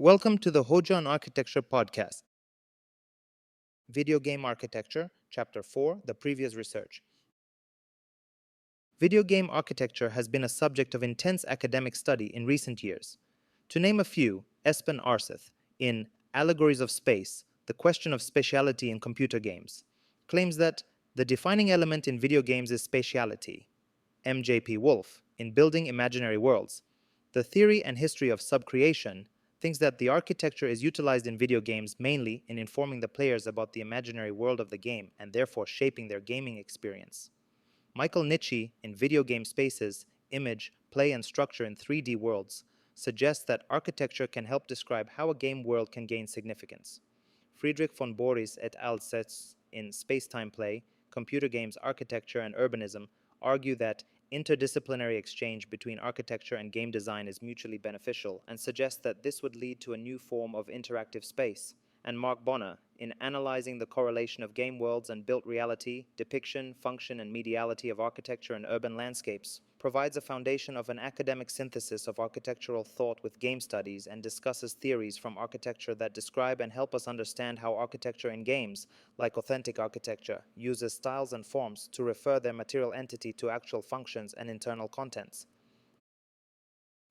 Welcome to the Hoja on Architecture podcast. Video Game Architecture, Chapter 4, The Previous Research. Video game architecture has been a subject of intense academic study in recent years. To name a few, Espen Aarseth, in Allegories of Space, The Question of Spatiality in Computer Games, claims that the defining element in video games is spatiality. M.J.P. Wolf, in Building Imaginary Worlds, The Theory and History of Subcreation, thinks that the architecture is utilized in video games mainly in informing the players about the imaginary world of the game and therefore shaping their gaming experience. Michael Nitsche, in Video Game Spaces, Image, Play and Structure in 3D Worlds, suggests that architecture can help describe how a game world can gain significance. Friedrich von Boris et al. Sets in Space-Time Play, Computer Games Architecture and Urbanism argue that interdisciplinary exchange between architecture and game design is mutually beneficial and suggest that this would lead to a new form of interactive space. And Mark Bonner, in analyzing the correlation of game worlds and built reality, depiction, function, and mediality of architecture and urban landscapes, provides a foundation of an academic synthesis of architectural thought with game studies and discusses theories from architecture that describe and help us understand how architecture in games, like authentic architecture, uses styles and forms to refer their material entity to actual functions and internal contents.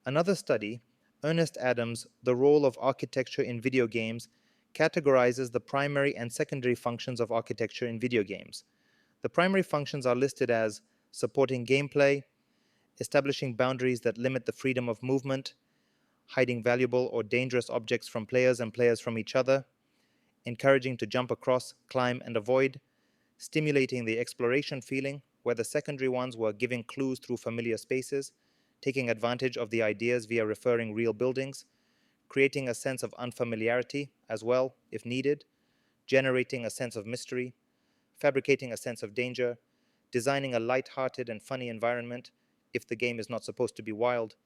Another study, Ernest Adams' The Role of Architecture in Video Games, categorizes the primary and secondary functions of architecture in video games. The primary functions are listed as supporting gameplay, establishing boundaries that limit the freedom of movement, hiding valuable or dangerous objects from players and players from each other, encouraging to jump across, climb, and avoid, stimulating the exploration feeling, where the secondary ones were giving clues through familiar spaces, taking advantage of the ideas via referring real buildings, creating a sense of unfamiliarity as well, if needed, generating a sense of mystery, fabricating a sense of danger, designing a light-hearted and funny environment, if the game is not supposed to be wild,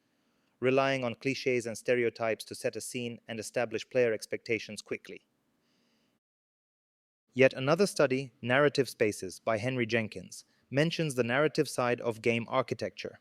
relying on cliches and stereotypes to set a scene and establish player expectations quickly. Yet another study, Narrative Spaces, by Henry Jenkins, mentions the narrative side of game architecture.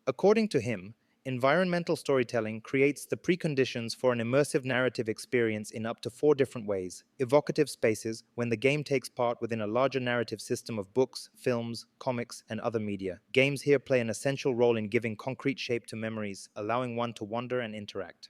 According to him, environmental storytelling creates the preconditions for an immersive narrative experience in up to 4 different ways. Evocative spaces, when the game takes part within a larger narrative system of books, films, comics, and other media. Games here play an essential role in giving concrete shape to memories, allowing one to wander and interact.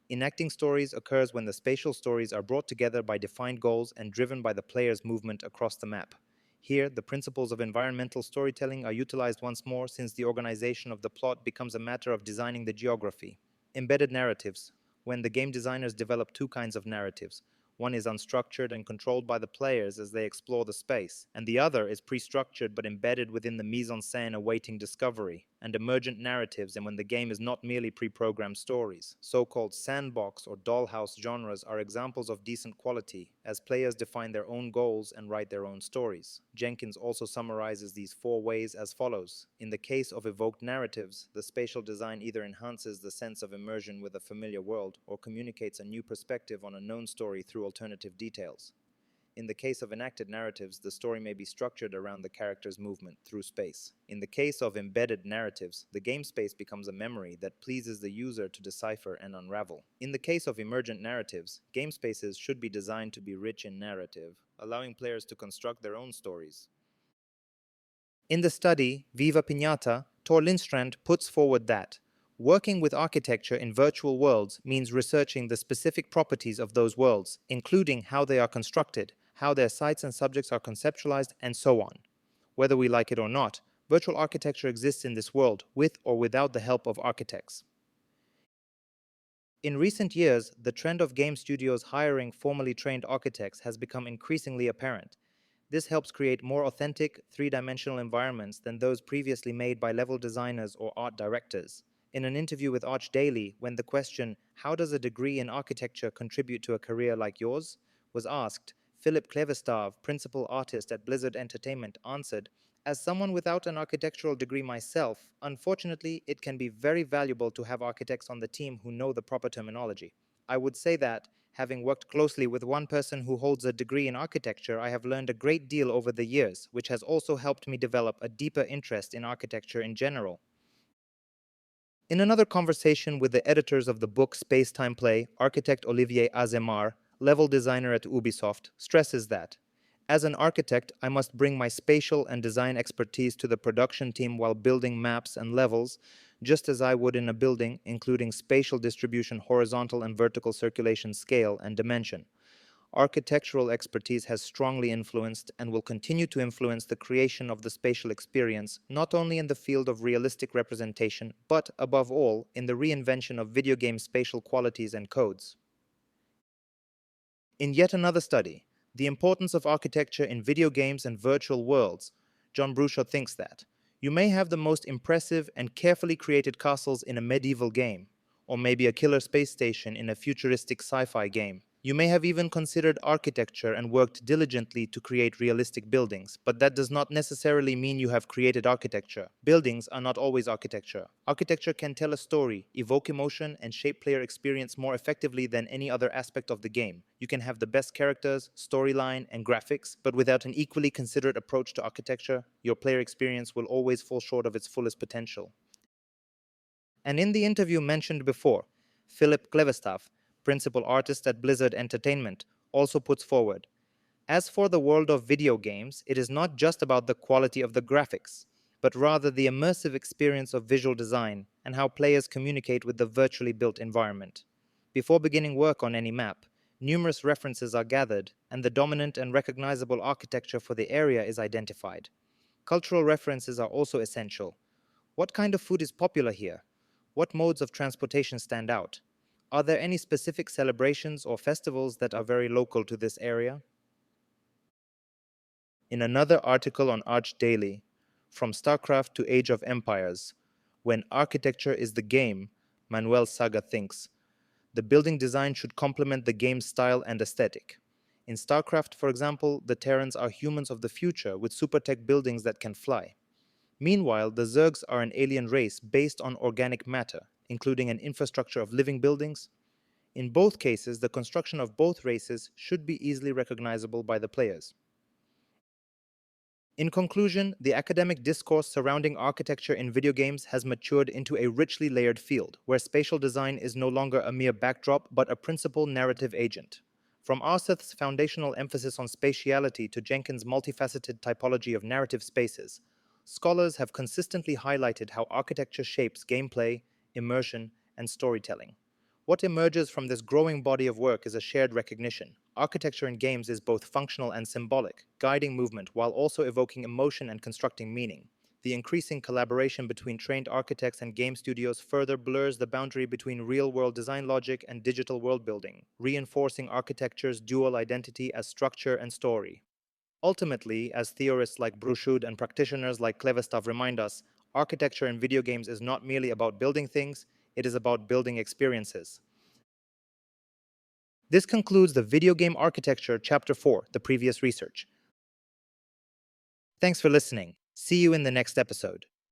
Enacting stories occurs when the spatial stories are brought together by defined goals and driven by the player's movement across the map. Here, the principles of environmental storytelling are utilized once more since the organization of the plot becomes a matter of designing the geography. Embedded narratives, when the game designers develop 2 kinds of narratives. One is unstructured and controlled by the players as they explore the space, and the other is pre-structured but embedded within the mise-en-scène awaiting discovery, and emergent narratives, and when the game is not merely pre-programmed stories. So-called sandbox or dollhouse genres are examples of decent quality, as players define their own goals and write their own stories. Jenkins also summarizes these 4 ways as follows. In the case of evoked narratives, the spatial design either enhances the sense of immersion with a familiar world or communicates a new perspective on a known story through alternative details. In the case of enacted narratives, the story may be structured around the character's movement through space. In the case of embedded narratives, the game space becomes a memory that pleases the user to decipher and unravel. In the case of emergent narratives, game spaces should be designed to be rich in narrative, allowing players to construct their own stories. In the study, Viva Piñata, Tor Lindstrand puts forward that working with architecture in virtual worlds means researching the specific properties of those worlds, including how they are constructed, how their sites and subjects are conceptualized, and so on. Whether we like it or not, virtual architecture exists in this world, with or without the help of architects. In recent years, the trend of game studios hiring formally trained architects has become increasingly apparent. This helps create more authentic, 3-dimensional environments than those previously made by level designers or art directors. In an interview with Arch Daly, when the question, "How does a degree in architecture contribute to a career like yours?" was asked, Philip Klevestav, principal artist at Blizzard Entertainment, answered, "As someone without an architectural degree myself, unfortunately, it can be very valuable to have architects on the team who know the proper terminology. I would say that, having worked closely with one person who holds a degree in architecture, I have learned a great deal over the years, which has also helped me develop a deeper interest in architecture in general." In another conversation with the editors of the book Space-Time Play, architect Olivier Azemar, level designer at Ubisoft, stresses that, as an architect, I must bring my spatial and design expertise to the production team while building maps and levels, just as I would in a building, including spatial distribution, horizontal and vertical circulation, scale, and dimension. Architectural expertise has strongly influenced and will continue to influence the creation of the spatial experience, not only in the field of realistic representation, but, above all, in the reinvention of video game spatial qualities and codes. In yet another study, The Importance of Architecture in Video Games and Virtual Worlds, John Brushaw thinks that you may have the most impressive and carefully created castles in a medieval game, or maybe a killer space station in a futuristic sci-fi game. You may have even considered architecture and worked diligently to create realistic buildings, but that does not necessarily mean you have created architecture. Buildings are not always architecture. Architecture can tell a story, evoke emotion, and shape player experience more effectively than any other aspect of the game. You can have the best characters, storyline, and graphics, but without an equally considered approach to architecture, your player experience will always fall short of its fullest potential. And in the interview mentioned before, Philip Klevestaff, principal artist at Blizzard Entertainment, also puts forward, as for the world of video games, it is not just about the quality of the graphics, but rather the immersive experience of visual design and how players communicate with the virtually built environment. Before beginning work on any map, numerous references are gathered, and the dominant and recognizable architecture for the area is identified. Cultural references are also essential. What kind of food is popular here? What modes of transportation stand out? Are there any specific celebrations or festivals that are very local to this area? In another article on Arch Daily, From StarCraft to Age of Empires, When Architecture is the Game, Manuel Saga thinks, the building design should complement the game's style and aesthetic. In StarCraft, for example, the Terrans are humans of the future with super tech buildings that can fly. Meanwhile, the Zergs are an alien race based on organic matter, including an infrastructure of living buildings. In both cases, the construction of both races should be easily recognizable by the players. In conclusion, the academic discourse surrounding architecture in video games has matured into a richly layered field, where spatial design is no longer a mere backdrop but a principal narrative agent. From Arseth's foundational emphasis on spatiality to Jenkins' multifaceted typology of narrative spaces, scholars have consistently highlighted how architecture shapes gameplay, immersion, and storytelling. What emerges from this growing body of work is a shared recognition. Architecture in games is both functional and symbolic, guiding movement while also evoking emotion and constructing meaning. The increasing collaboration between trained architects and game studios further blurs the boundary between real-world design logic and digital world-building, reinforcing architecture's dual identity as structure and story. Ultimately, as theorists like Bruchud and practitioners like Klevestav remind us, architecture in video games is not merely about building things, it is about building experiences. This concludes the Video Game Architecture Chapter 4, the previous research. Thanks for listening. See you in the next episode.